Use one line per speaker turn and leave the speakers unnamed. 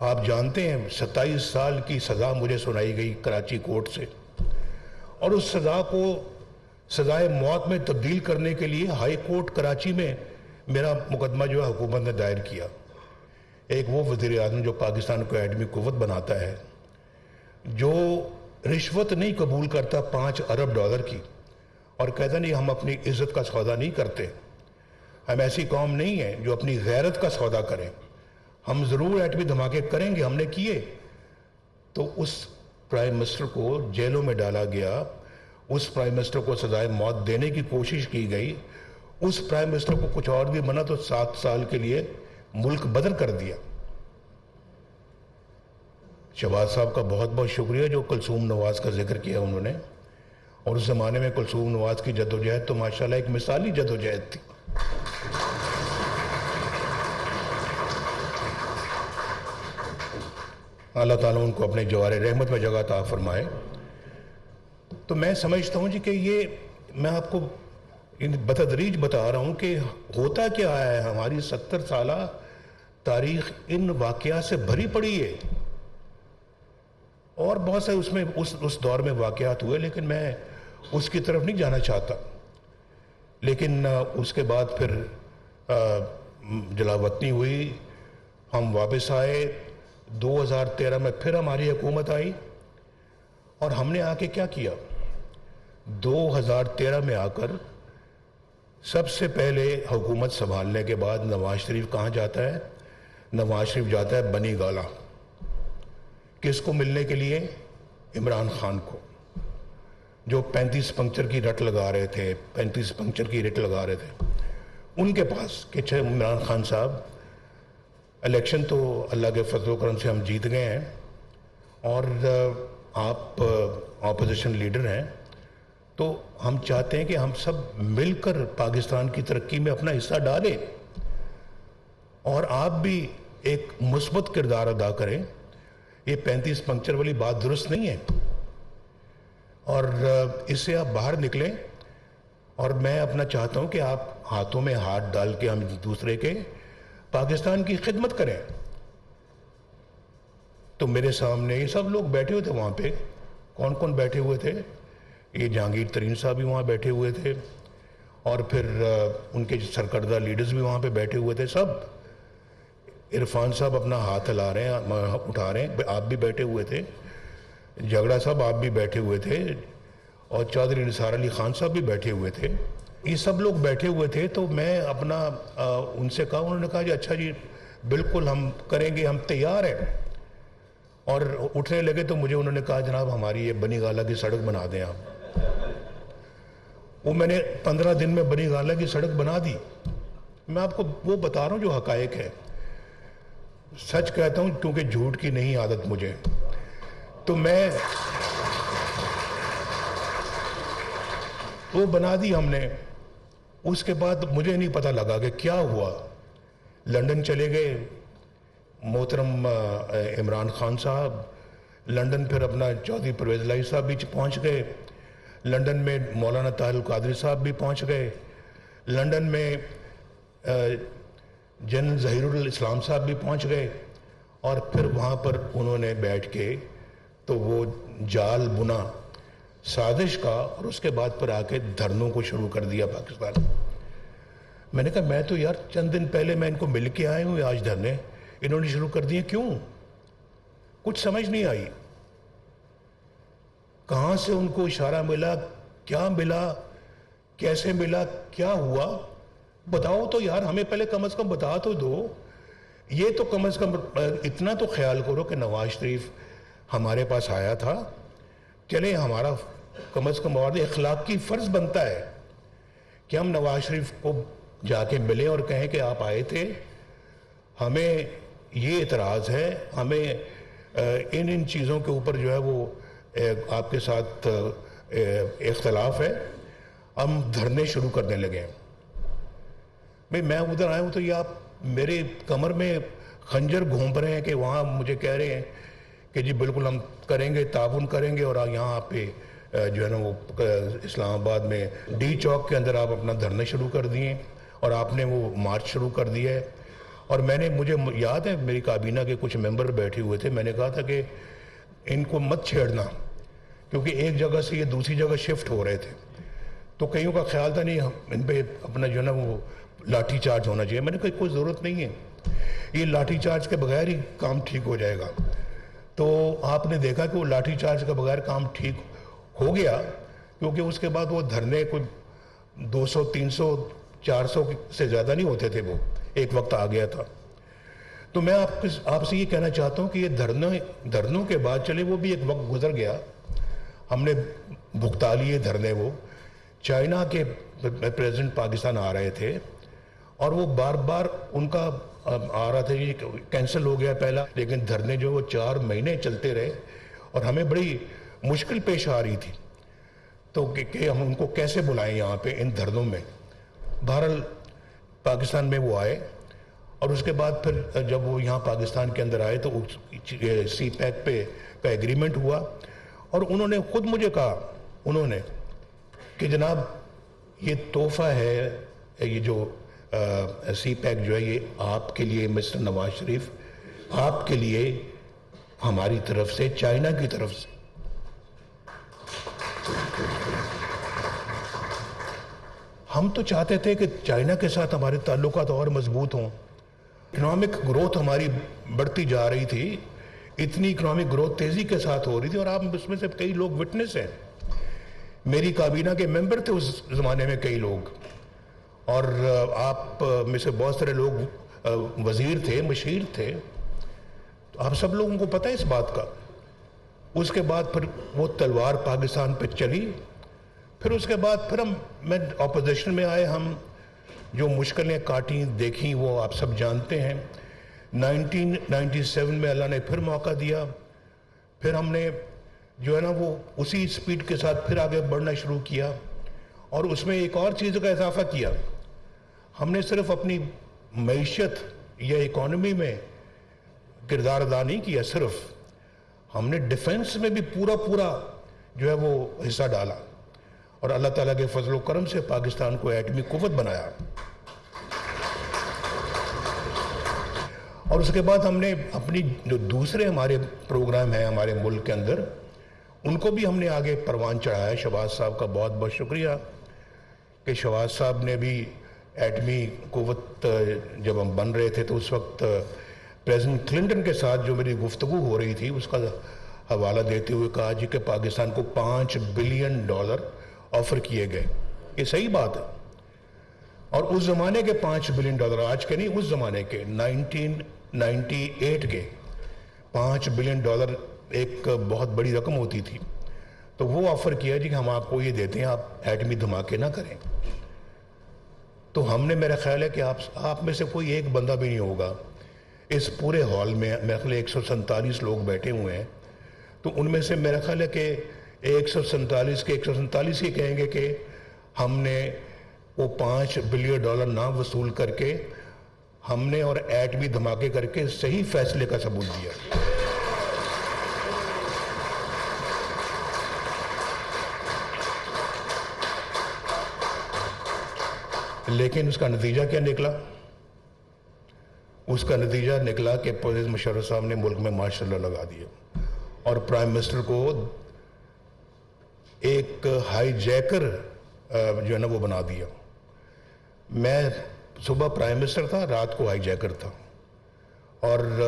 آپ جانتے ہیں 27 سال کی سزا مجھے سنائی گئی کراچی کورٹ سے، اور اس سزا کو سزائے موت میں تبدیل کرنے کے لیے ہائی کورٹ کراچی میں میرا مقدمہ جو ہے حکومت نے دائر کیا۔ ایک وہ وزیر اعظم جو پاکستان کو ایٹمی قوت بناتا ہے، جو رشوت نہیں قبول کرتا 5 ارب ڈالر کی، اور کہتا نہیں ہم اپنی عزت کا سودا نہیں کرتے، ہم ایسی قوم نہیں ہیں جو اپنی غیرت کا سودا کریں، ہم ضرور ایٹمی دھماکے کریں گے، ہم نے کیے۔ تو اس پرائم منسٹر کو جیلوں میں ڈالا گیا، اس پرائم منسٹر کو سزائے موت دینے کی کوشش کی گئی، اس پرائم منسٹر کو کچھ اور بھی بنا تو 7 سال کے لیے ملک بدر کر دیا۔ شہباز صاحب کا بہت بہت شکریہ جو کلثوم نواز کا ذکر کیا انہوں نے، اور اس زمانے میں کلثوم نواز کی جدوجہد تو ماشاءاللہ ایک مثالی جدوجہد تھی۔ اللہ تعالیٰ ان کو اپنے جوار رحمت میں جگہ عطا فرمائے۔ تو میں سمجھتا ہوں جی کہ یہ میں آپ کو بتدریج بتا رہا ہوں کہ ہوتا کیا ہے، ہماری 70 سالہ تاریخ ان واقعات سے بھری پڑی ہے، اور بہت سے اس میں اس دور میں واقعات ہوئے، لیکن میں اس کی طرف نہیں جانا چاہتا۔ لیکن اس کے بعد پھر جلاوطنی ہوئی، ہم واپس آئے، 2013 میں پھر ہماری حکومت آئی، اور ہم نے آ کے کیا کیا؟ 2013 میں آ کر سب سے پہلے حکومت سنبھالنے کے بعد نواز شریف کہاں جاتا ہے؟ نواز شریف جاتا ہے بنی گالہ۔ کس کو ملنے کے لیے؟ عمران خان کو، جو 35 پنکچر کی رٹ لگا رہے تھے، 35 پنکچر کی رٹ لگا رہے تھے ان کے پاس کہ عمران خان صاحب، الیکشن تو اللہ کے فضل و کرم سے ہم جیت گئے ہیں، اور آپ اپوزیشن لیڈر ہیں، تو ہم چاہتے ہیں کہ ہم سب مل کر پاکستان کی ترقی میں اپنا حصہ ڈالیں، اور آپ بھی ایک مثبت کردار ادا کریں۔ یہ 35 پنکچر والی بات درست نہیں ہے، اور اس سے آپ باہر نکلیں، اور میں اپنا چاہتا ہوں کہ آپ ہاتھوں میں ہاتھ ڈال کے ہم دوسرے کے پاکستان کی خدمت کریں۔ تو میرے سامنے یہ سب لوگ بیٹھے ہوئے تھے وہاں پہ، کون کون بیٹھے ہوئے تھے؟ یہ جہانگیر ترین صاحب بھی وہاں بیٹھے ہوئے تھے، اور پھر ان کے سرکردہ لیڈرز بھی وہاں پہ بیٹھے ہوئے تھے، سب۔ عرفان صاحب اپنا ہاتھ ہلا رہے ہیں، اٹھا رہے ہیں، آپ بھی بیٹھے ہوئے تھے، جھگڑا صاحب آپ بھی بیٹھے ہوئے تھے، اور چودھری نثار علی خان صاحب بھی بیٹھے ہوئے تھے، یہ سب لوگ بیٹھے ہوئے تھے۔ تو میں اپنا ان سے کہا، انہوں نے کہا جی اچھا جی بالکل ہم کریں گے، ہم تیار ہیں، اور اٹھنے لگے تو مجھے انہوں نے کہا جناب ہماری یہ بنی گالہ کی سڑک بنا دیں آپ۔ وہ میں نے 15 دن میں بنی گالہ کی سڑک بنا دی۔ میں آپ کو وہ بتا رہا ہوں جو حقائق ہے، سچ کہتا ہوں کیونکہ جھوٹ کی نہیں عادت مجھے۔ تو میں وہ بنا دی ہم نے۔ اس کے بعد مجھے نہیں پتہ لگا کہ کیا ہوا، لندن چلے گئے محترم عمران خان صاحب، لندن پھر اپنا چودھری پرویز الہی صاحب بھی پہنچ گئے، لندن میں مولانا طاہر القادری صاحب بھی پہنچ گئے، لندن میں جنرل ظہیر الاسلام صاحب بھی پہنچ گئے، اور پھر وہاں پر انہوں نے بیٹھ کے تو وہ جال بنا سازش کا، اور اس کے بعد پر آ کے دھرنوں کو شروع کر دیا پاکستان۔ میں نے کہا میں تو یار چند دن پہلے میں ان کو مل کے آئے ہوں، آج دھرنے انہوں نے شروع کر دیے، کیوں؟ کچھ سمجھ نہیں آئی، کہاں سے ان کو اشارہ ملا، کیا ملا، کیسے ملا، کیا ہوا؟ بتاؤ تو یار، ہمیں پہلے کم از کم بتا تو دو۔ یہ تو کم از کم اتنا تو خیال کرو کہ نواز شریف ہمارے پاس آیا تھا، چلے ہمارا کم از کم اور اخلاقی فرض بنتا ہے کہ ہم نواز شریف کو جا کے ملیں اور کہیں کہ آپ آئے تھے، ہمیں یہ اعتراض ہے، ہمیں ان چیزوں کے اوپر جو ہے وہ آپ کے ساتھ اختلاف ہے، ہم دھرنے شروع کرنے لگے ہیں۔ میں ادھر آیا ہوں تو یہ آپ میرے کمر میں خنجر گھونپ رہے ہیں کہ وہاں مجھے کہہ رہے ہیں کہ جی بالکل ہم کریں گے، تعاون کریں گے، اور یہاں آپ پہ جو ہے نا وہ اسلام آباد میں ڈی چوک کے اندر آپ اپنا دھرنے شروع کر دیے، اور آپ نے وہ مارچ شروع کر دیا ہے، اور مجھے یاد ہے میری کابینہ کے کچھ ممبر بیٹھے ہوئے تھے، میں نے کہا تھا کہ ان کو مت چھیڑنا، کیونکہ ایک جگہ سے یہ دوسری جگہ شفٹ ہو رہے تھے، تو کئیوں کا خیال تھا نہیں ان پہ اپنا جو ہے نا وہ لاٹھی چارج ہونا چاہیے۔ میں نے کہا کوئی ضرورت نہیں ہے، یہ لاٹھی چارج کے بغیر ہی کام ٹھیک ہو جائے گا۔ تو آپ نے دیکھا کہ وہ لاٹھی چارج کے بغیر کام ٹھیک ہو گیا، کیونکہ اس کے بعد وہ دھرنے کوئی 200 300 400 سے زیادہ نہیں ہوتے تھے، وہ ایک وقت آ گیا تھا۔ تو میں آپ سے یہ کہنا چاہتا ہوں کہ یہ دھرنوں کے بعد چلے وہ بھی ایک وقت گزر گیا، ہم نے بھگتا لیے دھرنے۔ وہ چائنا کے پریزیڈنٹ پاکستان آ رہے تھے اور وہ بار بار ان کا آ رہا تھا یہ کینسل ہو گیا پہلا، لیکن دھرنے جو وہ 4 مہینے چلتے رہے اور ہمیں بڑی مشکل پیش آ رہی تھی تو کہ ہم ان کو کیسے بلائیں یہاں پہ ان دھرنوں میں۔ بہرحال پاکستان میں وہ آئے اور اس کے بعد پھر جب وہ یہاں پاکستان کے اندر آئے تو سی پیک پہ کا ایگریمنٹ ہوا، اور انہوں نے خود مجھے کہا کہ جناب یہ تحفہ ہے، یہ جو سی پیک جو ہے یہ آپ کے لیے مسٹر نواز شریف، آپ کے لیے ہماری طرف سے، چائنا کی طرف سے۔ ہم تو چاہتے تھے کہ چائنا کے ساتھ ہمارے تعلقات اور مضبوط ہوں، اکنامک گروتھ ہماری بڑھتی جا رہی تھی، اتنی اکنامک گروتھ تیزی کے ساتھ ہو رہی تھی، اور آپ اس میں سے کئی لوگ وٹنس ہیں، میری کابینہ کے ممبر تھے اس زمانے میں کئی لوگ، اور آپ میں سے بہت سارے لوگ وزیر تھے، مشیر تھے، تو آپ سب لوگوں کو پتہ ہے اس بات کا۔ اس کے بعد پھر وہ تلوار پاکستان پہ چلی، پھر اس کے بعد پھر میں اپوزیشن میں آئے، ہم جو مشکلیں کاٹیں دیکھیں وہ آپ سب جانتے ہیں۔ 1997 میں اللہ نے پھر موقع دیا، پھر ہم نے جو ہے نا وہ اسی سپیڈ کے ساتھ پھر آگے بڑھنا شروع کیا، اور اس میں ایک اور چیز کا اضافہ کیا۔ ہم نے صرف اپنی معیشت یا اکانومی میں کردار ادا نہیں کیا، صرف ہم نے ڈیفنس میں بھی پورا جو ہے وہ حصہ ڈالا، اور اللہ تعالیٰ کے فضل و کرم سے پاکستان کو ایٹمی قوت بنایا۔ اور اس کے بعد ہم نے اپنی جو دوسرے ہمارے پروگرام ہیں ہمارے ملک کے اندر، ان کو بھی ہم نے آگے پروان چڑھایا۔ شہباز صاحب کا بہت بہت شکریہ کہ شہباز صاحب نے بھی ایٹمی قوت جب ہم بن رہے تھے تو اس وقت پریزیڈنٹ کلنٹن کے ساتھ جو میری گفتگو ہو رہی تھی اس کا حوالہ دیتے ہوئے کہا جی کہ پاکستان کو $5 بلین آفر کیے گئے۔ یہ صحیح بات ہے، اور اس زمانے کے $5 بلین، آج کے نہیں، اس زمانے کے 1998 کے $5 بلین ایک بہت بڑی رقم ہوتی تھی، تو وہ آفر کیا جی کہ ہم آپ کو یہ دیتے ہیں، آپ ایٹمی دھماکے نہ کریں۔ تو ہم نے، میرا خیال ہے کہ آپ میں سے کوئی ایک بندہ بھی نہیں ہوگا اس پورے ہال میں، میرے خیال 147 لوگ بیٹھے ہوئے ہیں، تو ان میں سے میرا خیال ہے کہ 147 کے 147 یہ کہیں گے کہ ہم نے وہ $5 بلین نہ وصول کر کے ہم نے اور ایٹمی دھماکے کر کے صحیح فیصلے کا ثبوت دیا۔ لیکن اس کا نتیجہ کیا نکلا؟ اس کا نتیجہ نکلا کہ پرویز مشرف صاحب نے ملک میں مارشل لا لگا دیا، اور پرائم منسٹر کو ایک ہائی جیکر جو ہے نا وہ بنا دیا۔ میں صبح پرائم منسٹر تھا، رات کو ہائی جیکر تھا، اور